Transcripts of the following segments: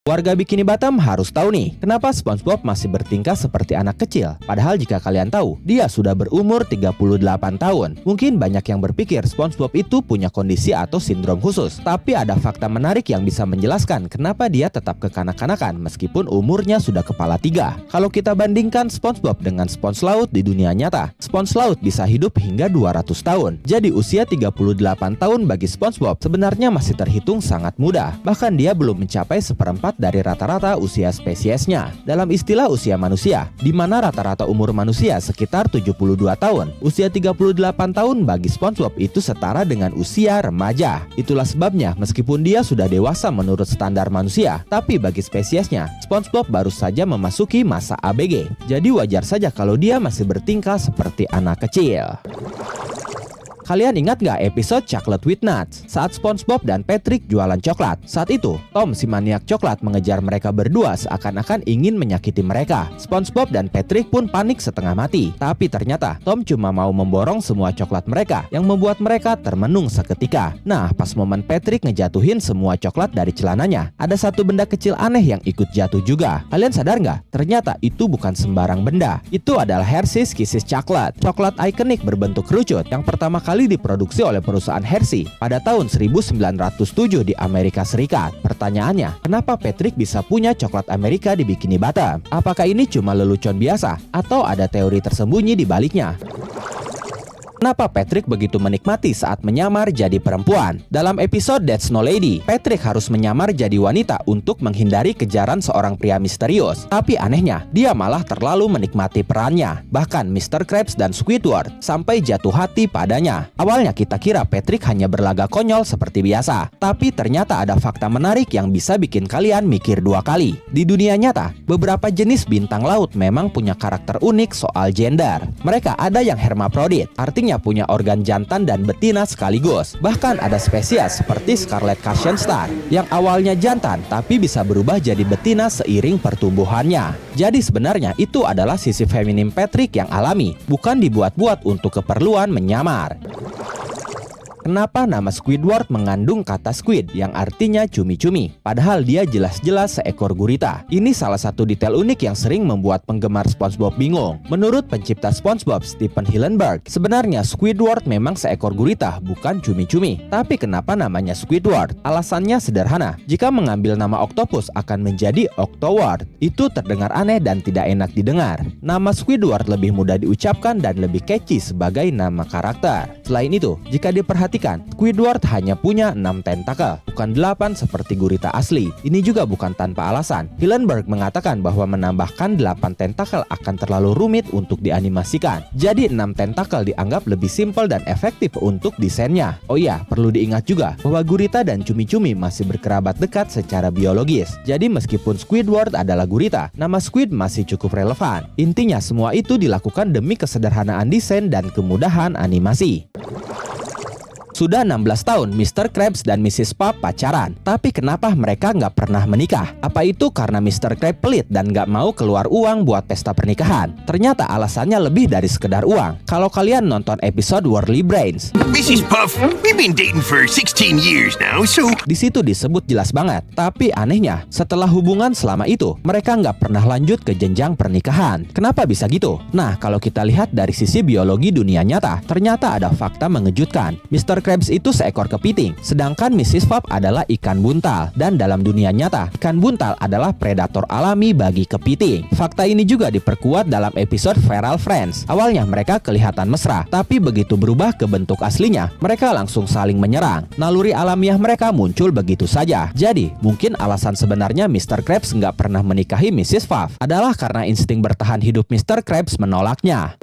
Warga Bikini Bottom harus tahu nih, kenapa SpongeBob masih bertingkah seperti anak kecil. Padahal jika kalian tahu, dia sudah berumur 38 tahun. Mungkin banyak yang berpikir SpongeBob itu punya kondisi atau sindrom khusus. Tapi ada fakta menarik yang bisa menjelaskan kenapa dia tetap kekanak-kanakan meskipun umurnya sudah kepala 3. Kalau kita bandingkan SpongeBob dengan spons laut di dunia nyata, spons laut bisa hidup hingga 200 tahun. Jadi usia 38 tahun bagi SpongeBob sebenarnya masih terhitung sangat muda. Bahkan dia belum mencapai seperempat dari rata-rata usia spesiesnya. Dalam istilah usia manusia, di mana rata-rata umur manusia sekitar 72 tahun, usia 38 tahun bagi SpongeBob itu setara dengan usia remaja. Itulah sebabnya meskipun dia sudah dewasa menurut standar manusia, tapi bagi spesiesnya, SpongeBob baru saja memasuki masa ABG. Jadi wajar saja kalau dia masih bertingkah seperti anak kecil. Kalian ingat gak episode Chocolate with Nuts? Saat SpongeBob dan Patrick jualan coklat. Saat itu, Tom si maniak coklat mengejar mereka berdua seakan-akan ingin menyakiti mereka. SpongeBob dan Patrick pun panik setengah mati. Tapi ternyata Tom cuma mau memborong semua coklat mereka, yang membuat mereka termenung seketika. Nah, pas momen Patrick ngejatuhin semua coklat dari celananya, ada satu benda kecil aneh yang ikut jatuh juga. Kalian sadar gak? Ternyata itu bukan sembarang benda. Itu adalah Hershey's Kisses Chocolate. Coklat ikonik berbentuk kerucut yang pertama kali diproduksi oleh perusahaan Hershey pada tahun 1907 di Amerika Serikat. Pertanyaannya, kenapa Patrick bisa punya coklat Amerika di Bikini Bottom? Apakah ini cuma lelucon biasa atau ada teori tersembunyi di baliknya? Kenapa Patrick begitu menikmati saat menyamar jadi perempuan? Dalam episode That's No Lady, Patrick harus menyamar jadi wanita untuk menghindari kejaran seorang pria misterius. Tapi anehnya, dia malah terlalu menikmati perannya. Bahkan Mr. Krabs dan Squidward sampai jatuh hati padanya. Awalnya kita kira Patrick hanya berlaga konyol seperti biasa. Tapi ternyata ada fakta menarik yang bisa bikin kalian mikir dua kali. Di dunia nyata, beberapa jenis bintang laut memang punya karakter unik soal gender. Mereka ada yang hermaprodit, artinya punya organ jantan dan betina sekaligus. Bahkan ada spesies seperti Scarlet Cushion Star yang awalnya jantan tapi bisa berubah jadi betina seiring pertumbuhannya. Jadi sebenarnya itu adalah sisi feminim Patrick yang alami, bukan dibuat-buat untuk keperluan menyamar. Kenapa nama Squidward mengandung kata squid yang artinya cumi-cumi, padahal dia jelas-jelas seekor gurita? Ini salah satu detail unik yang sering membuat penggemar SpongeBob bingung. Menurut pencipta SpongeBob, Stephen Hillenburg, sebenarnya Squidward memang seekor gurita, bukan cumi-cumi. Tapi kenapa namanya Squidward? Alasannya sederhana. Jika mengambil nama octopus akan menjadi Octoward. Itu terdengar aneh dan tidak enak didengar. Nama Squidward lebih mudah diucapkan dan lebih catchy sebagai nama karakter. Selain itu, jika diperhatikan, Squidward hanya punya 6 tentakel, bukan 8 seperti gurita asli. Ini juga bukan tanpa alasan. Hillenburg mengatakan bahwa menambahkan 8 tentakel akan terlalu rumit untuk dianimasikan. Jadi 6 tentakel dianggap lebih simpel dan efektif untuk desainnya. Oh iya, perlu diingat juga bahwa gurita dan cumi-cumi masih berkerabat dekat secara biologis. Jadi meskipun Squidward adalah gurita, nama Squid masih cukup relevan. Intinya semua itu dilakukan demi kesederhanaan desain dan kemudahan animasi. Sudah 16 tahun Mr. Krabs dan Mrs. Puff pacaran, tapi kenapa mereka nggak pernah menikah? Apa itu karena Mr. Krabs pelit dan nggak mau keluar uang buat pesta pernikahan? Ternyata alasannya lebih dari sekedar uang. Kalau kalian nonton episode Worldly Brains, Mrs. Puff, we've been dating for 16 years now, so... di situ disebut jelas banget. Tapi anehnya, setelah hubungan selama itu, mereka nggak pernah lanjut ke jenjang pernikahan. Kenapa bisa gitu? Nah, kalau kita lihat dari sisi biologi dunia nyata, ternyata ada fakta mengejutkan. Mr. Krabs itu seekor kepiting, sedangkan Mrs. Puff adalah ikan buntal. Dan dalam dunia nyata, ikan buntal adalah predator alami bagi kepiting. Fakta ini juga diperkuat dalam episode Feral Friends. Awalnya mereka kelihatan mesra, tapi begitu berubah ke bentuk aslinya, mereka langsung saling menyerang. Naluri alamiah mereka muncul begitu saja. Jadi, mungkin alasan sebenarnya Mr. Krabs nggak pernah menikahi Mrs. Puff adalah karena insting bertahan hidup Mr. Krabs menolaknya.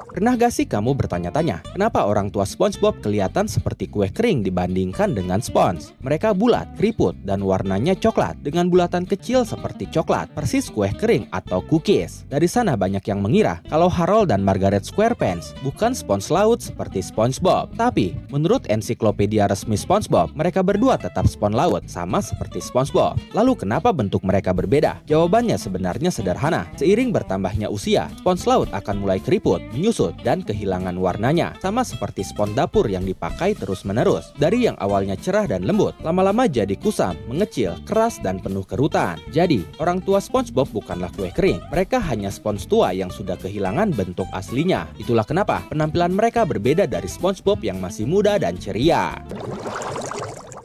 Pernah gak sih kamu bertanya-tanya, kenapa orang tua SpongeBob kelihatan seperti kue kering dibandingkan dengan spons? Mereka bulat, keriput, dan warnanya coklat dengan bulatan kecil seperti coklat, persis kue kering atau cookies. Dari sana banyak yang mengira kalau Harold dan Margaret Squarepants bukan spons laut seperti SpongeBob. Tapi, menurut ensiklopedia resmi SpongeBob, mereka berdua tetap spons laut, sama seperti SpongeBob. Lalu kenapa bentuk mereka berbeda? Jawabannya sebenarnya sederhana. Seiring bertambahnya usia, spons laut akan mulai keriput, menyusut kusut dan kehilangan warnanya. Sama seperti spons dapur yang dipakai terus-menerus. Dari yang awalnya cerah dan lembut, lama-lama jadi kusam, mengecil, keras, dan penuh kerutan. Jadi, orang tua SpongeBob bukanlah kue kering. Mereka hanya spons tua yang sudah kehilangan bentuk aslinya. Itulah kenapa penampilan mereka berbeda dari SpongeBob yang masih muda dan ceria.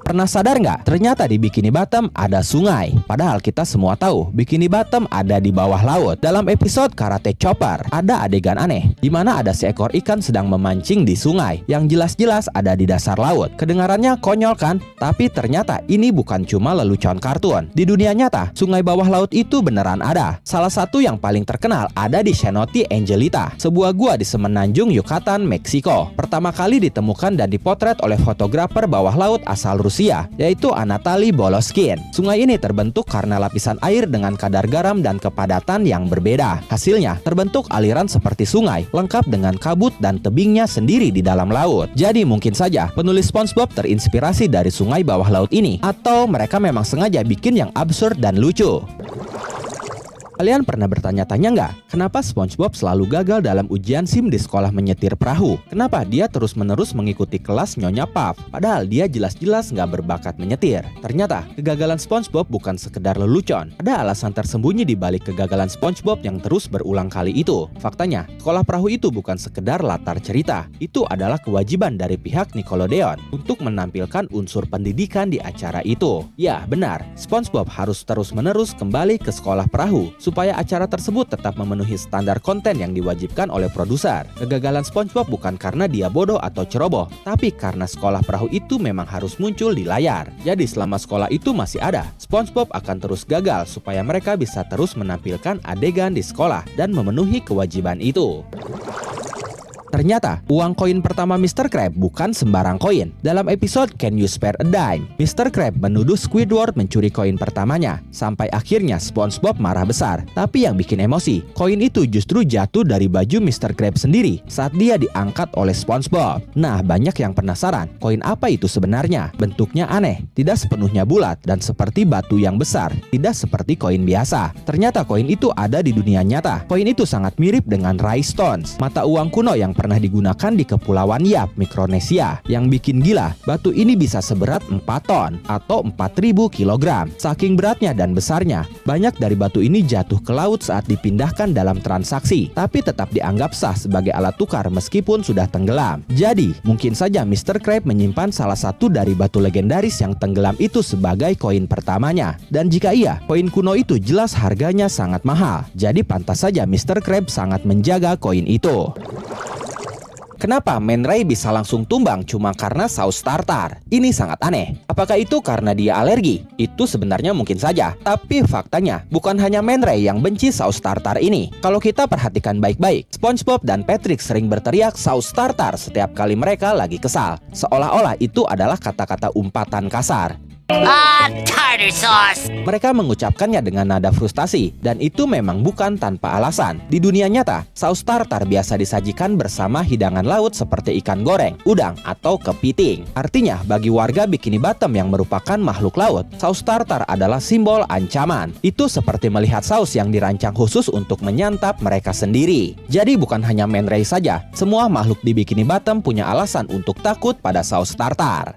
Pernah sadar nggak? Ternyata di Bikini Bottom ada sungai. Padahal kita semua tahu Bikini Bottom ada di bawah laut. Dalam episode Karate Chopper, ada adegan aneh di mana ada seekor ikan sedang memancing di sungai yang jelas-jelas ada di dasar laut. Kedengarannya konyol kan? Tapi ternyata ini bukan cuma lelucon kartun. Di dunia nyata, sungai bawah laut itu beneran ada. Salah satu yang paling terkenal ada di Cenote Angelita, sebuah gua di semenanjung Yucatan, Meksiko. Pertama kali ditemukan dan dipotret oleh fotografer bawah laut asal Rusia, yaitu Anatoly Voloskin. Sungai ini terbentuk karena lapisan air dengan kadar garam dan kepadatan yang berbeda. Hasilnya, terbentuk aliran seperti sungai, lengkap dengan kabut dan tebingnya sendiri di dalam laut. Jadi mungkin saja penulis SpongeBob terinspirasi dari sungai bawah laut ini, atau mereka memang sengaja bikin yang absurd dan lucu. Kalian pernah bertanya-tanya nggak? Kenapa SpongeBob selalu gagal dalam ujian SIM di sekolah menyetir perahu? Kenapa dia terus-menerus mengikuti kelas Nyonya Puff? Padahal dia jelas-jelas nggak berbakat menyetir. Ternyata, kegagalan SpongeBob bukan sekedar lelucon. Ada alasan tersembunyi di balik kegagalan SpongeBob yang terus berulang kali itu. Faktanya, sekolah perahu itu bukan sekedar latar cerita. Itu adalah kewajiban dari pihak Nickelodeon untuk menampilkan unsur pendidikan di acara itu. Ya, benar. SpongeBob harus terus-menerus kembali ke sekolah perahu supaya acara tersebut tetap memenuhi standar konten yang diwajibkan oleh produser. Kegagalan SpongeBob bukan karena dia bodoh atau ceroboh, tapi karena sekolah perahu itu memang harus muncul di layar. Jadi selama sekolah itu masih ada, SpongeBob akan terus gagal supaya mereka bisa terus menampilkan adegan di sekolah dan memenuhi kewajiban itu. Ternyata, uang koin pertama Mr. Krab bukan sembarang koin. Dalam episode Can You Spare a Dime, Mr. Krab menuduh Squidward mencuri koin pertamanya. Sampai akhirnya SpongeBob marah besar. Tapi yang bikin emosi, koin itu justru jatuh dari baju Mr. Krab sendiri saat dia diangkat oleh SpongeBob. Nah, banyak yang penasaran, koin apa itu sebenarnya? Bentuknya aneh, tidak sepenuhnya bulat, dan seperti batu yang besar, tidak seperti koin biasa. Ternyata koin itu ada di dunia nyata. Koin itu sangat mirip dengan Rai Stones, mata uang kuno yang pernah digunakan di Kepulauan Yap, Mikronesia. Yang bikin gila, batu ini bisa seberat 4 ton atau 4.000 kg. Saking beratnya dan besarnya, banyak dari batu ini jatuh ke laut saat dipindahkan dalam transaksi, tapi tetap dianggap sah sebagai alat tukar meskipun sudah tenggelam. Jadi, mungkin saja Mr. Krab menyimpan salah satu dari batu legendaris yang tenggelam itu sebagai koin pertamanya. Dan jika iya, koin kuno itu jelas harganya sangat mahal. Jadi pantas saja Mr. Krab sangat menjaga koin itu. Kenapa Man Ray bisa langsung tumbang cuma karena saus tartar? Ini sangat aneh. Apakah itu karena dia alergi? Itu sebenarnya mungkin saja. Tapi faktanya, bukan hanya Man Ray yang benci saus tartar ini. Kalau kita perhatikan baik-baik, SpongeBob dan Patrick sering berteriak saus tartar setiap kali mereka lagi kesal. Seolah-olah itu adalah kata-kata umpatan kasar. Tartar sauce. Mereka mengucapkannya dengan nada frustasi, dan itu memang bukan tanpa alasan. Di dunia nyata, saus tartar biasa disajikan bersama hidangan laut seperti ikan goreng, udang, atau kepiting. Artinya, bagi warga Bikini Bottom yang merupakan makhluk laut, saus tartar adalah simbol ancaman. Itu seperti melihat saus yang dirancang khusus untuk menyantap mereka sendiri. Jadi bukan hanya Man Ray saja, semua makhluk di Bikini Bottom punya alasan untuk takut pada saus tartar.